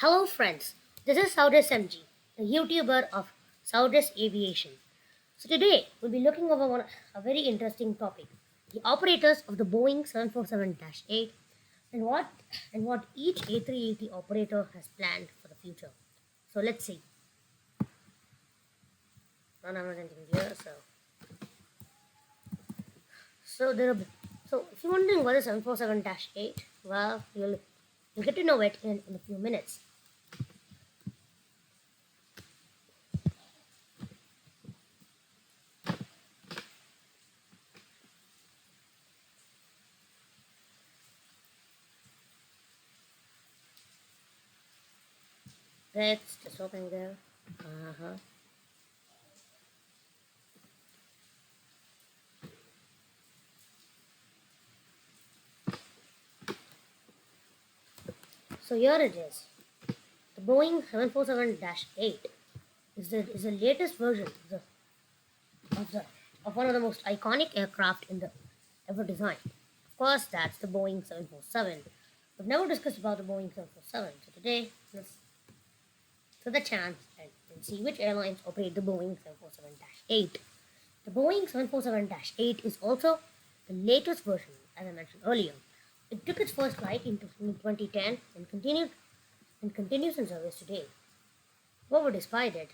Hello friends, this is Girish.M.V, the YouTuber of Girish Aviation. So today we'll be looking over a very interesting topic, the operators of the Boeing 747-8 and what each A380 operator has planned for the future. So let's see. I'm not anything here, so there are, so if you're wondering what is 747-8, well you'll get to know it in a few minutes. Let's just open there. Uh-huh. So here it is. The Boeing 747-8 is the latest version of the of one of the most iconic aircraft in the ever designed. Of course, that's the Boeing 747. We've never discussed about the Boeing 747, so today let's take the chance and see which airlines operate the Boeing 747-8. The Boeing 747-8 is also the latest version, as I mentioned earlier. It took its first flight in 2010 and continues in service today. However, despite it,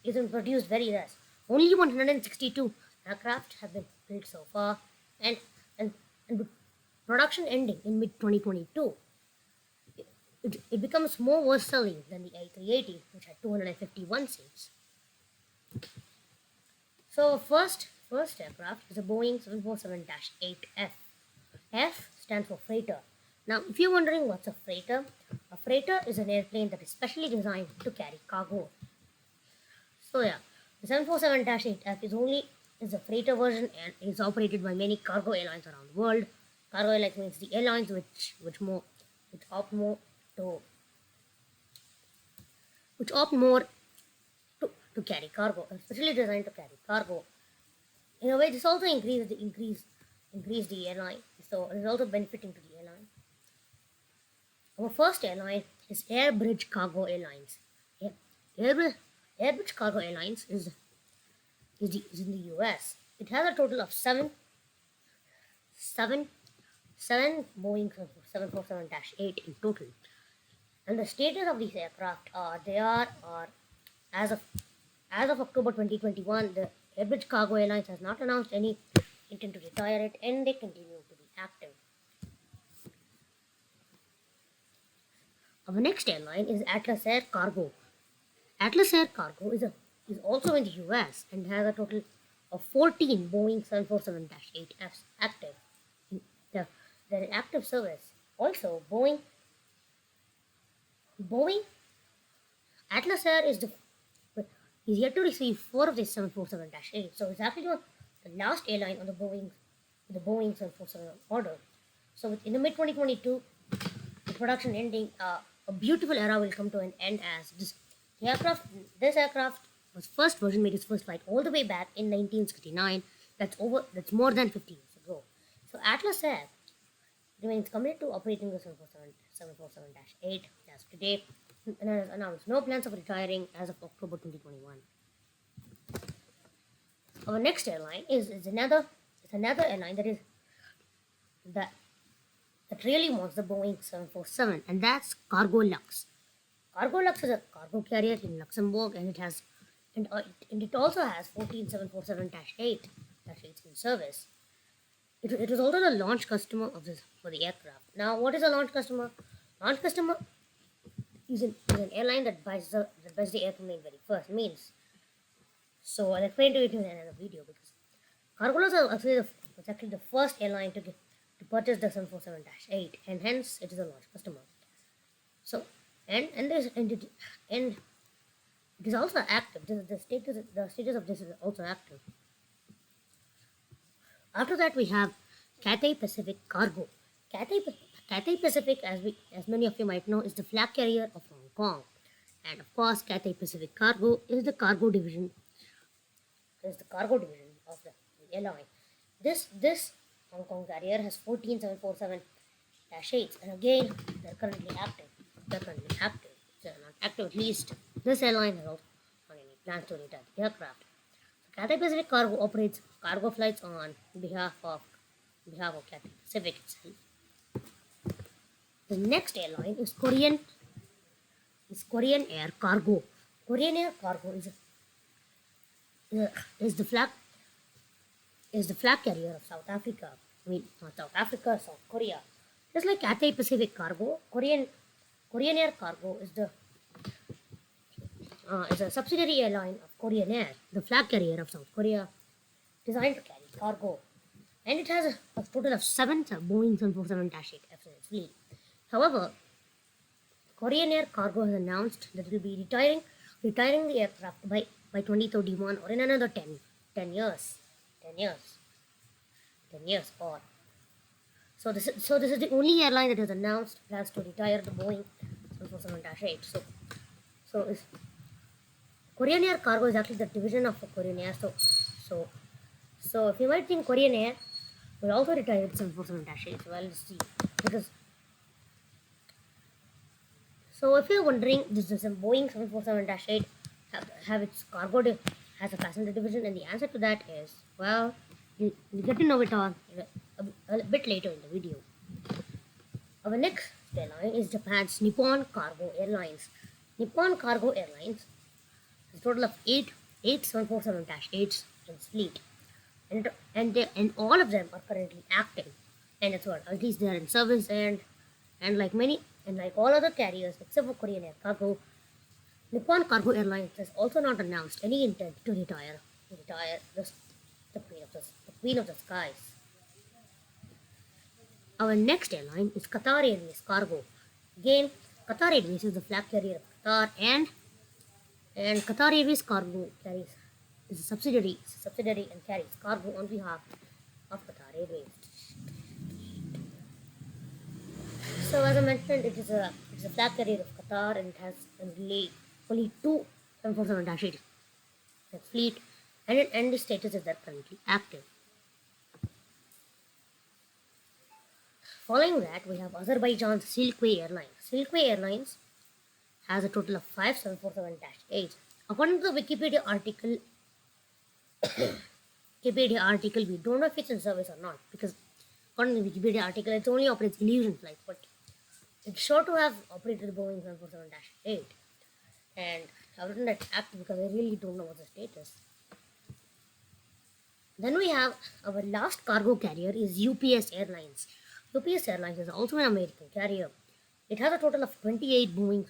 it has been produced very less. Only 162 aircraft have been built so far, and and, and with production ending in mid 2022, it becomes more worth-selling than the A380, which had 251 seats. So first aircraft is a Boeing 747-8F. F stands for freighter. Now, if you're wondering what's a freighter is an airplane that is specially designed to carry cargo. So yeah, the 747-8F is a freighter version and is operated by many cargo airlines around the world. Cargo airlines means the airlines which opt more to to carry cargo, especially designed to carry cargo. In a way, this also increase the airline, so it is also benefiting to the airline. Our first airline is Airbridge Cargo Airlines. Air, Airbridge Cargo Airlines is in the US. It has a total of seven Boeing 747-8 in total. And the status of these aircraft are as of October 2021, the Airbridge Cargo Airlines has not announced any intent to retire it, and they continue to be active. Our next airline is Atlas Air Cargo. Atlas Air Cargo is also in the US and has a total of 14 Boeing 747-8Fs active. They're in active service. Also, Boeing Atlas Air is yet to receive 4 of these 747-8. So it's actually the last airline on the Boeing 747 order. So in the mid 2022, the production ending, a beautiful era will come to an end as this aircraft was first version made its first flight all the way back in 1969. That's more than 50 years ago. So Atlas Air remains committed to operating the 747-8 as today and has announced no plans of retiring as of October 2021. Our next airline is another airline that really wants the Boeing 747, and that's Cargo Lux. Cargo Lux is a cargo carrier in Luxembourg, and it also has 14 747-8 in service. It was also the launch customer for the aircraft. Now, what is a launch customer? Launch customer is an airline that buys the airplane very first. Means, so I'll explain to you in another video because Cargo Lux was actually the first airline to purchase the 747-8, and hence it is a launch customer. So and it is also active. The status of this is also active. After that, we have Cathay Pacific Cargo. Cathay Pacific, as many of you might know, is the flag carrier of Hong Kong, and of course, Cathay Pacific Cargo is the cargo division. Of the airline. This Hong Kong carrier has 14 747-8s, and again they're currently active. It's an active. At least this airline has also on any plans to retire the aircraft. So Cathay Pacific Cargo operates cargo flights on behalf of Cathay Pacific itself. The next airline is Korean Air Cargo. Korean Air Cargo is the flag carrier of South Africa. I mean, not South Africa, South Korea. Just like Cathay Pacific Cargo, Korean Air Cargo is a subsidiary airline of Korean Air, the flag carrier of South Korea, designed to carry cargo. And it has a total of 7 Boeing 747-8 Fs in its fleet. However, Korean Air Cargo has announced that it will be retiring the aircraft by 2031 or in another 10 years. 10 years. 10 years or so this is the only airline that has announced plans to retire the Boeing 747-8. So is Korean Air Cargo is actually the division of Korean Air. So so if you might think Korean Air will also retire the 747-8, well, let's see. Because so if you're wondering, this is a Boeing 747-8 have its has a passenger division, and the answer to that is, well, you get to know it all a bit later in the video. Our next airline is Japan's Nippon Cargo Airlines. Nippon Cargo Airlines has a total of eight 747-8s in its fleet, and all of them are currently active, and that's what, at least they are in service, and like all other carriers except for Korean Air Cargo, Nippon Cargo Airlines has also not announced any intent to retire the queen of the skies. Our next airline is Qatar Airways Cargo. Again, Qatar Airways is the flag carrier of Qatar, and Qatar Airways Cargo is a subsidiary and carries cargo on behalf of Qatar Airways. So as I mentioned, it's a flag carrier of Qatar, and it has only two 747-8 in its fleet, and the status is that currently active. Following that, we have Azerbaijan's Silkway Airlines. Silkway Airlines has a total of 5 747-8s. According to the Wikipedia article, we don't know if it's in service or not, because according to the Wikipedia article, it only operates Illusion flights, but it's sure to have operated the Boeing 747-8. And I've written that active because I really don't know what the status. Then we have our last cargo carrier is UPS Airlines. UPS Airlines is also an American carrier. It has a total of 28 Boeing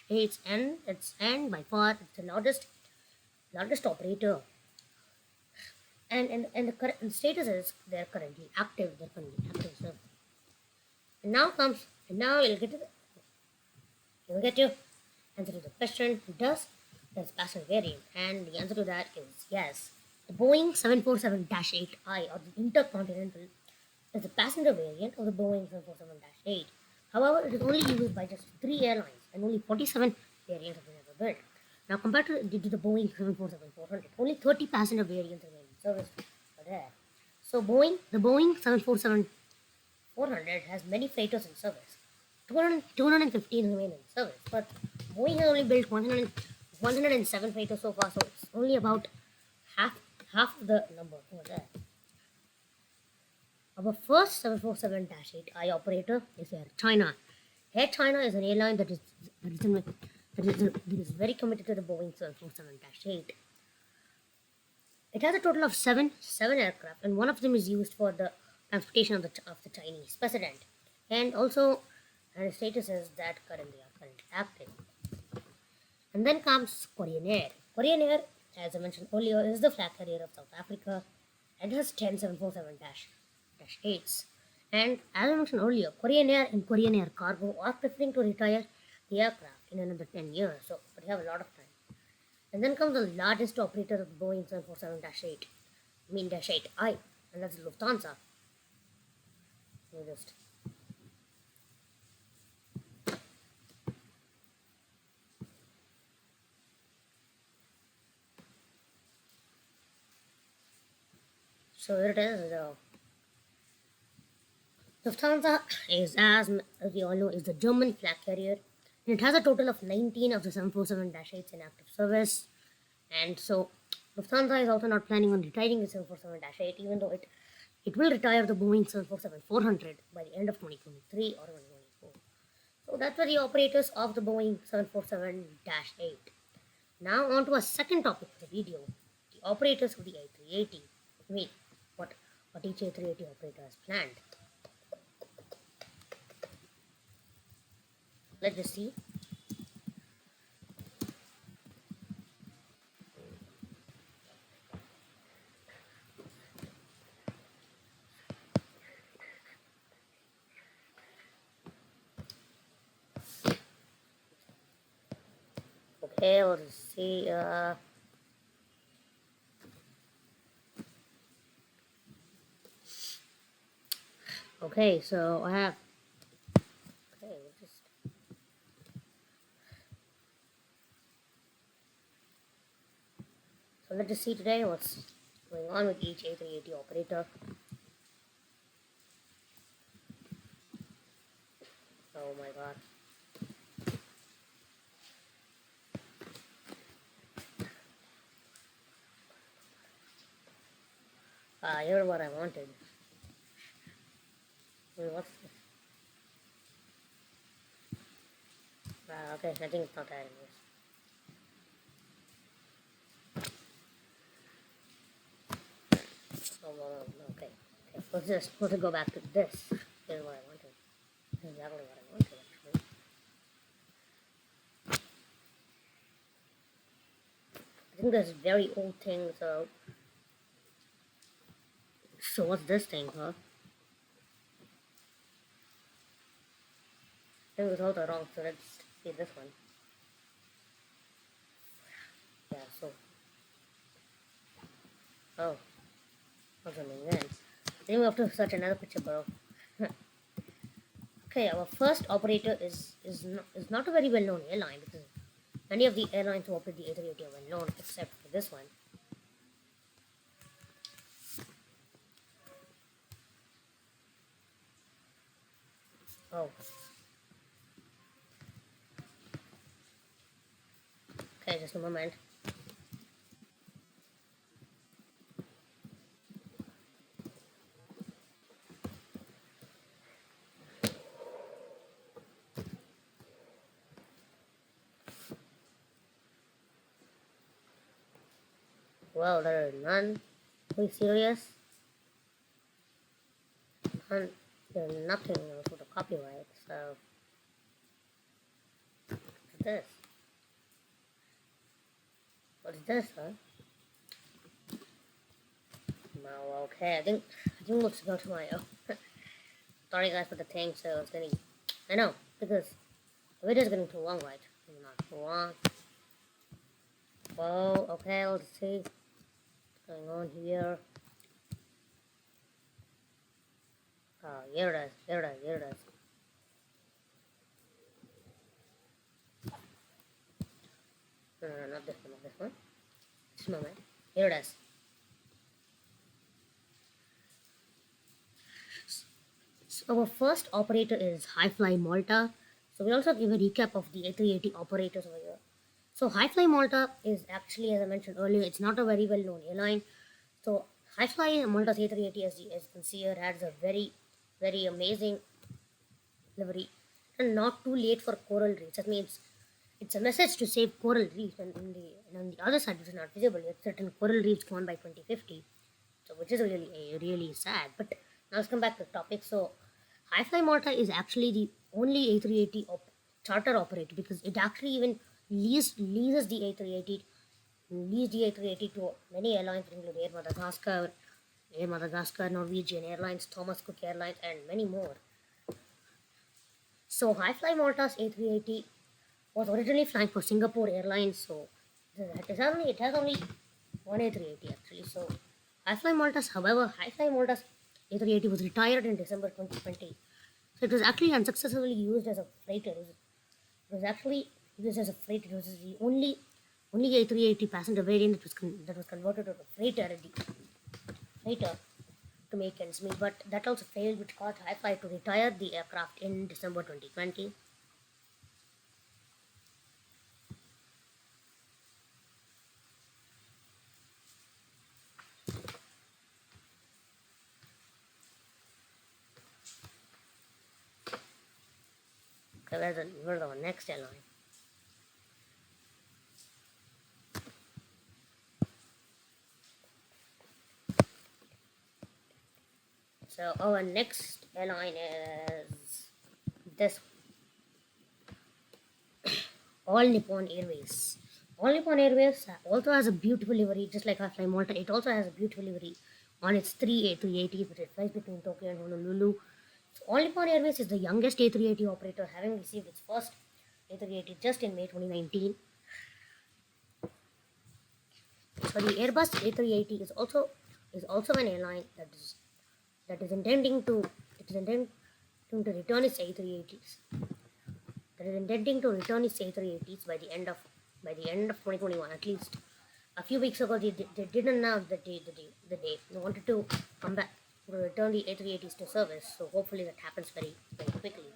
747-8s, and by far it's the largest operator. And the current status is they're currently active. So, now you'll get to answer to the question: Does passenger variant? And the answer to that is yes. The Boeing 747-8I, or the Intercontinental, is the passenger variant of the Boeing 747-8. However, it is only used by just 3 airlines, and only 47 variants have been ever built. Now, compared to the Boeing 747-400, only 30 passenger variants remain in service are there. So, the Boeing 747-400 has many freighters in service. 215 remain in service, but Boeing has only built 107 freighters so far, so it's only about half the number over there. Our first 747-8I operator is Air China. Air China is an airline that is very committed to the Boeing 747-8. It has a total of seven aircraft, and one of them is used for the transportation of the Chinese president. And also, the status is that currently active. And then comes Korean Air. Korean Air, as I mentioned earlier, is the flag carrier of South Africa, and has 10 747-8s. And as I mentioned earlier, Korean Air and Korean Air Cargo are preferring to retire the aircraft in another 10 years, so but we have a lot of time. And then comes the largest operator of the Boeing 747-8, -8I, and that's Lufthansa. So here it is. Lufthansa is, as we all know, is the German flag carrier, And it has a total of 19 of the 747-8s in active service. And so Lufthansa is also not planning on retiring the 747-8, even though it will retire the Boeing 747-400 by the end of 2023 or 2024. So that's for the operators of the Boeing 747-8. Now on to a second topic of the video, the operators of the A380. Wait, what each A380 operator has planned. Let's just see. Okay, let's see. Okay, so I have. Okay, we'll just. So let's just see today what's going on with each A380 operator. Oh my god. Here's what I wanted. Wait, what's this? Okay, I think it's not adding this. Oh, no, okay. Let's go back to this. Here's what I wanted. This is exactly what I wanted, actually. I think this is very old thing, so... So what's this thing, huh? I think it's also wrong, so let's see this one. Yeah, so... Oh. What's something then? I think we have to search another picture, bro. Okay, our first operator is not a very well-known airline, because many of the airlines who operate the A380 are well-known, except for this one. Oh. Okay, just a moment. Well, there are none. Are you serious? None. There's nothing else with a copyright, so... What's this? What's this, huh? No, okay, I think let's go to my... Oh. Sorry guys for the thing, so it's getting... I know, because the video is getting too long, right? Not too long. Well, okay, let's see what's going on here. Oh, here it is, here it is, here it is. No, not this one, not this one. Just a moment. Here it is. So our first operator is Highfly Malta. So we also give a recap of the A380 operators over here. So Highfly Malta is actually, as I mentioned earlier, it's not a very well-known airline. So Highfly Malta's A380, as you can see here, has a very, very amazing livery, and not too late for coral reefs. That means it's a message to save coral reefs, and on the other side, which is not visible, it's certain coral reefs gone by 2050. So which is really sad. But now let's come back to the topic. So Highfly Malta is actually the only A380 charter operator, because it actually even leases the A380, leased the A380 to many airlines, including Air Madagascar, Norwegian Airlines, Thomas Cook Airlines, and many more. So Highfly Malta's A380 was originally flying for Singapore Airlines, so it has only one A380 actually. So Highfly Malta's A380 was retired in December 2020. So it was actually unsuccessfully used as a freighter. It was actually used as a freighter. It was the only A380 passenger variant that was converted to a freighter to make ends meet. But that also failed, which caused Highfly to retire the aircraft in December 2020. So where's our next airline? So our next airline is this All Nippon Airways. All Nippon Airways also has a beautiful livery, just like our Fly Malta. It also has a beautiful livery on its three A380s, which it flies between Tokyo and Honolulu. So All Nippon Airways is the youngest A380 operator, having received its first A380 just in May 2019. So the Airbus A380 is also an airline that is intending to return its A380s. That is intending to return its A380s by the end of 2021 at least. A few weeks ago, they did announce the day they wanted to come back to return the A380s to service. So hopefully that happens very very quickly.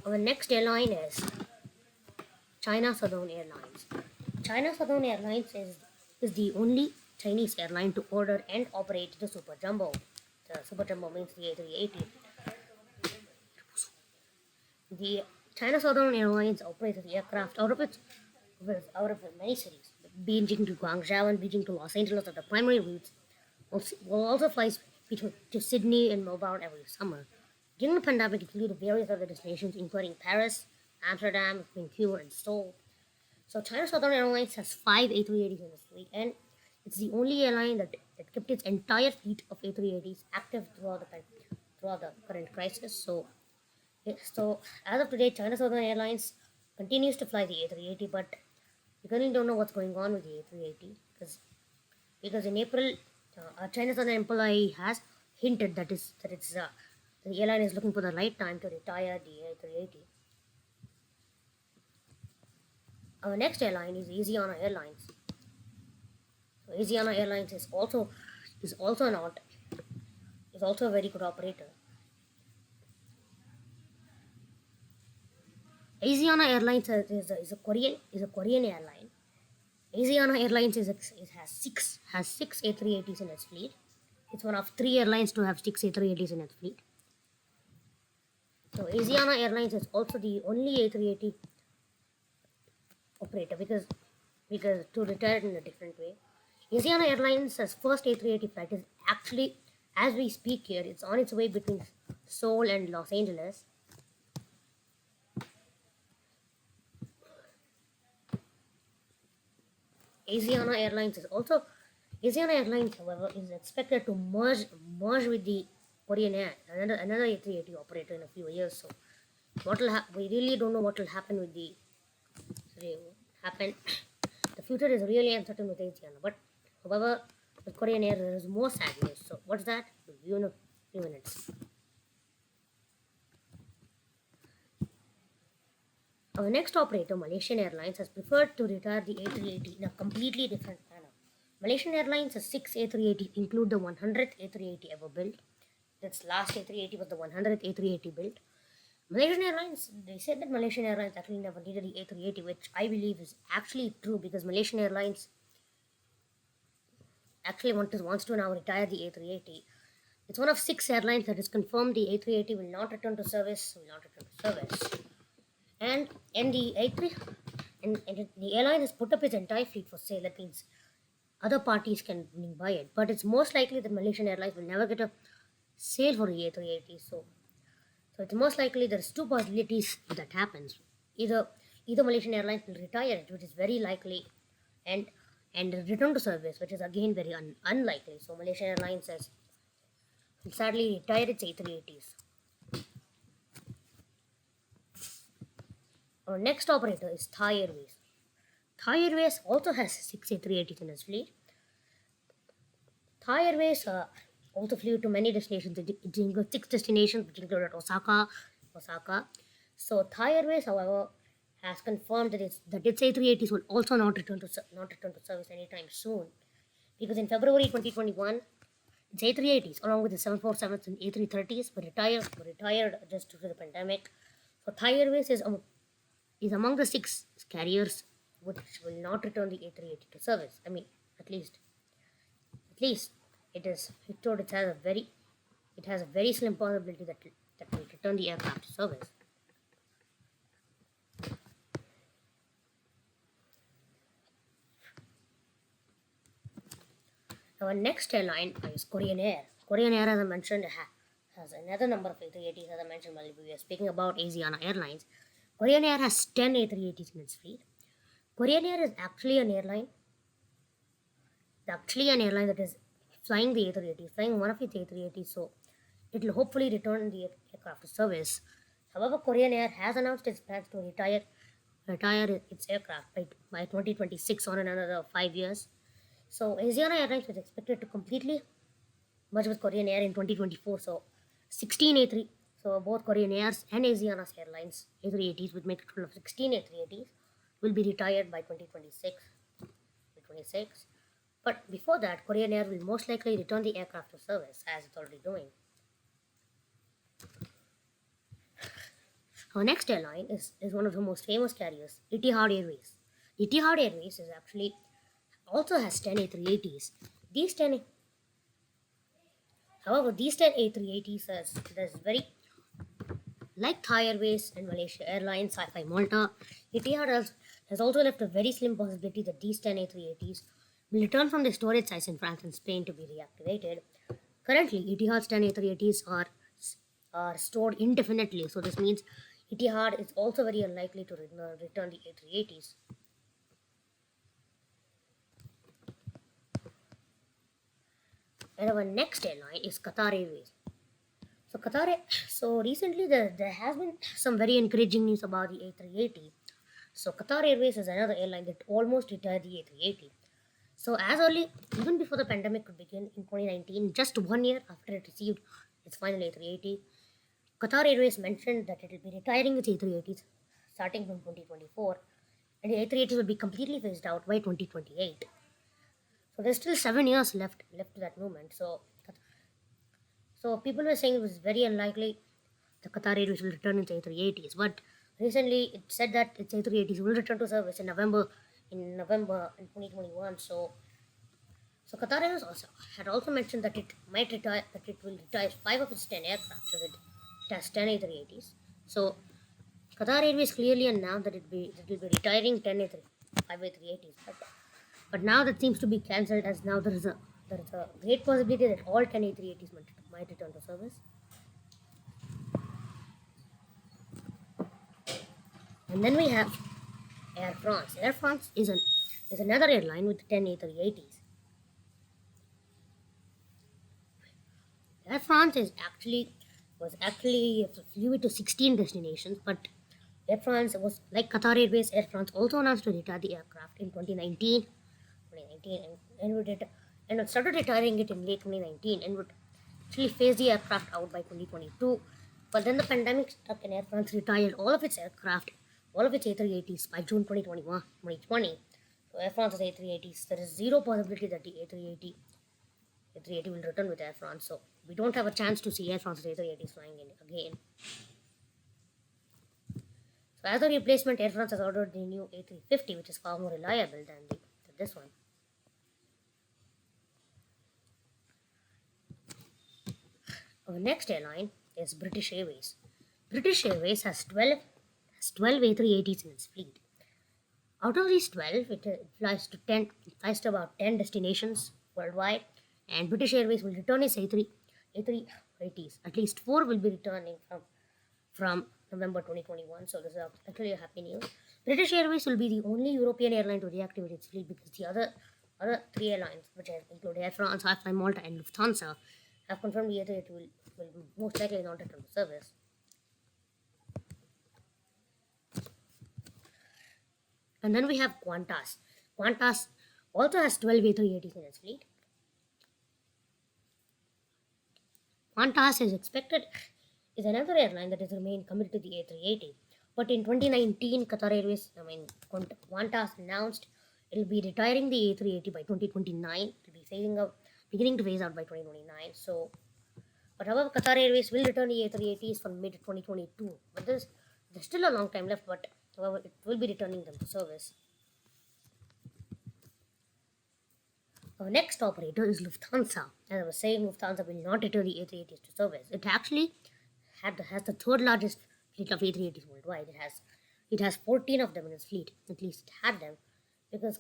Our next airline is China Southern Airlines. China Southern Airlines is the only Chinese airline to order and operate the Super Jumbo. The Super Jumbo means the A380. The China Southern Airlines operates the aircraft out of many cities. Beijing to Guangzhou and Beijing to Los Angeles are the primary routes. Will also flies to Sydney and Melbourne every summer. During the pandemic, it flew to various other destinations, including Paris, Amsterdam, Vancouver, and Seoul. So China Southern Airlines has five A380s in its fleet, and it's the only airline that kept its entire fleet of A380s active throughout the current crisis. So as of today, China Southern Airlines continues to fly the A380, but we currently don't know what's going on with the A380 because in April, a China Southern employee has hinted that the airline is looking for the right time to retire the A380. Our next airline is Asiana Airlines. So Asiana Airlines is also not is also a very good operator. Asiana Airlines is a Korean airline. Asiana Airlines has six A380s in its fleet. It's one of three airlines to have six A380s in its fleet. So Asiana Airlines is also the only A380 operator because to retire in a different way. Asiana Airlines' first A380 flight is actually, as we speak here, it's on its way between Seoul and Los Angeles. Asiana Airlines is also Asiana Airlines, however, is expected to merge with the Korean Air, another A380 operator in a few years. So we really don't know what will happen with the sorry, happen. The future is really uncertain with Asiana, but however, with Korean Air there is more sad news. So what's that? We'll view in a few minutes. Our next operator, Malaysian Airlines, has preferred to retire the A380 in a completely different manner. Malaysian Airlines has six A380, include the 100th A380 ever built. Its last A380 was the 100th A380 built. Malaysian Airlines, they said that Malaysian Airlines actually never needed the A380, which I believe is actually true because Malaysian Airlines actually wants to now retire the A380. It's one of six airlines that has confirmed the A380 will not return to service. And the A3 and the airline has put up its entire fleet for sale. That means other parties can buy it, but it's most likely that Malaysian Airlines will never get a sale for the A380. So it's most likely there's two possibilities that happens. Either Malaysian Airlines will retire it, which is very likely, and return to service, which is again very unlikely. So Malaysian Airlines has sadly retired its A380s. Our next operator is Thai Airways. Thai Airways also has six A380s in its fleet. Thai Airways also flew to many destinations. It includes six destinations, which included Osaka. So Thai Airways, however, has confirmed that its A380s will also not return to service anytime soon, because in February 2021, its A380s, along with the 747s and A330s, were retired just due to the pandemic. So Thai Airways is among the six carriers which will not return the A380 to service. I mean, at least it has a very slim possibility that will return the aircraft to service. Our next airline is Korean Air. Korean Air, as I mentioned, has another number of A380s, as I mentioned while we were speaking about Asiana Airlines. Korean Air has 10 A380s in its fleet. Korean Air is actually an airline that is flying the A380s, flying one of its A380s, so it will hopefully return the aircraft to service. However, Korean Air has announced its plans to retire its aircraft by 2026 on another 5 years. So Asiana Airlines is expected to completely merge with Korean Air in 2024. So 16 A3, so both Korean Airs and Asiana Airlines A380s would make a total of 16 A380s will be retired by 2026. But before that, Korean Air will most likely return the aircraft to service as it's already doing. Our next airline is one of the most famous carriers, Etihad Airways. Etihad Airways is actually also has 10 A380s. These 10 However, these 10 A380s is very like Thai Airways and Malaysia Airlines, Sci-Fi Malta. Etihad has also left a very slim possibility that these 10 A380s will return from their storage sites in France and Spain to be reactivated. Currently, Etihad's 10 A380s are stored indefinitely, so this means Etihad is also very unlikely to return the A380s. And our next airline is Qatar Airways. So recently there has been some very encouraging news about the A380. So Qatar Airways is another airline that almost retired the A380. So as early, even before the pandemic could begin in 2019, just 1 year after it received its final A380, Qatar Airways mentioned that it will be retiring its A380s starting from 2024, and the A380s will be completely phased out by 2028. So there's still 7 years left to that moment. So people were saying it was very unlikely the Qatar Airways will return its A380s, but recently it said that its A380s will return to service in November in 2021. So Qatar Airways had also mentioned that it will retire 5 of its 10 aircraft, so it has 10 A380s. So Qatar Airways clearly announced that it will be retiring 5 A380s, but now that seems to be cancelled, as now there is a great possibility that all 10 A380s might return to service. And then we have Air France. Air France is another airline with 10 A380s. Air France was actually flew to 16 destinations, but Air France was like Qatar Airways. Air France also announced to retire the aircraft in 2019, and it started retiring it in late 2019, and would actually phase the aircraft out by 2022. But then the pandemic struck, and Air France retired all of its A380s by June 2020. So Air France's A380s, there is zero possibility that the A380 will return with Air France. So we don't have a chance to see Air France's A380s flying in again. So as a replacement, Air France has ordered the new A350, which is far more reliable than this one. Our next airline is British Airways. British Airways has 12 A380s in its fleet. Out of these 12, it flies to about 10 destinations worldwide, and British Airways will return its A380s. At least 4 will be returning from November 2021, so this is actually a happy news. British Airways will be the only European airline to reactivate its fleet, because the other 3 airlines, which include Air France, Sci-Fi Malta, and Lufthansa, have confirmed the A380 will most likely not return to service. And then we have Qantas. Qantas also has 12 A380s in its fleet. Qantas is another airline that has remained committed to the A380. But in 2019, Qantas announced it will be retiring the A380 by 2029. It will be beginning to phase out by 2029. But however, Qatar Airways will return the A380s from mid 2022. But there's still a long time left, but however, it will be returning them to service. Our next operator is Lufthansa. As I was saying, Lufthansa will not return the A380s to service. It actually has the third largest fleet of A380s worldwide. It has 14 of them in its fleet. At least it had them, because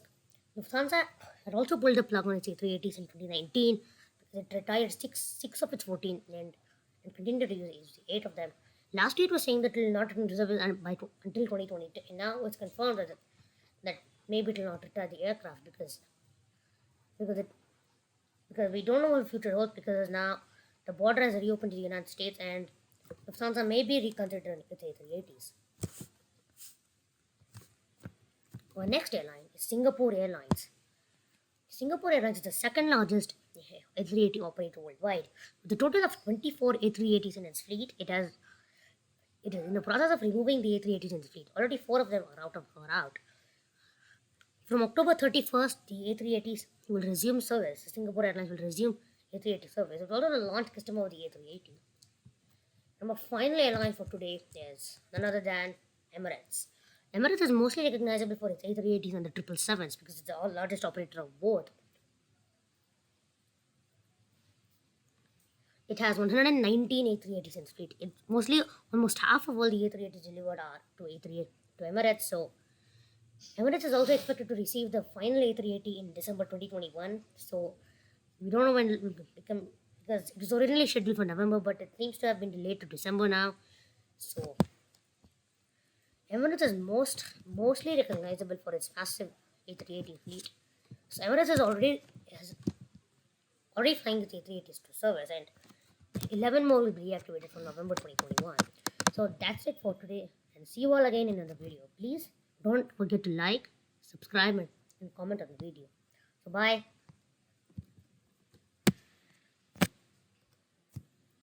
Lufthansa had also pulled the plug on its A380s in 2019 because it retired six of its 14 and continued to use 8 of them. Last year it was saying that it will not return to service until 2020. And now it's confirmed that maybe it will not retire the aircraft because it because we don't know what the future holds, because now the border has reopened to the United States and Lufthansa may be reconsidering its A380s. Our next airline is Singapore Airlines. Singapore Airlines is the second largest A380 operator worldwide. With a total of 24 A380s in its fleet, it is in the process of removing the A380s in its fleet. Already 4 of them are out. From October 31st, the A380s will resume service. Singapore Airlines will resume A380 service. It's also the launch customer of the A380. And our final airline for today is none other than Emirates. Emirates is mostly recognizable for its A380s and the 777s because it's the largest operator of both. It has 119 A380s in its fleet. It's mostly almost half of all the A380s delivered are to Emirates. So Emirates is also expected to receive the final A380 in December 2021. So we don't know when it will become, because it was originally scheduled for November, but it seems to have been delayed to December now. So Emirates is mostly recognizable for its massive A380 fleet. So Emirates has already flying its A380s to service, and 11 more will be reactivated from November 2021. So that's it for today, and see you all again in another video. Please don't forget to like, subscribe, and comment on the video. So bye.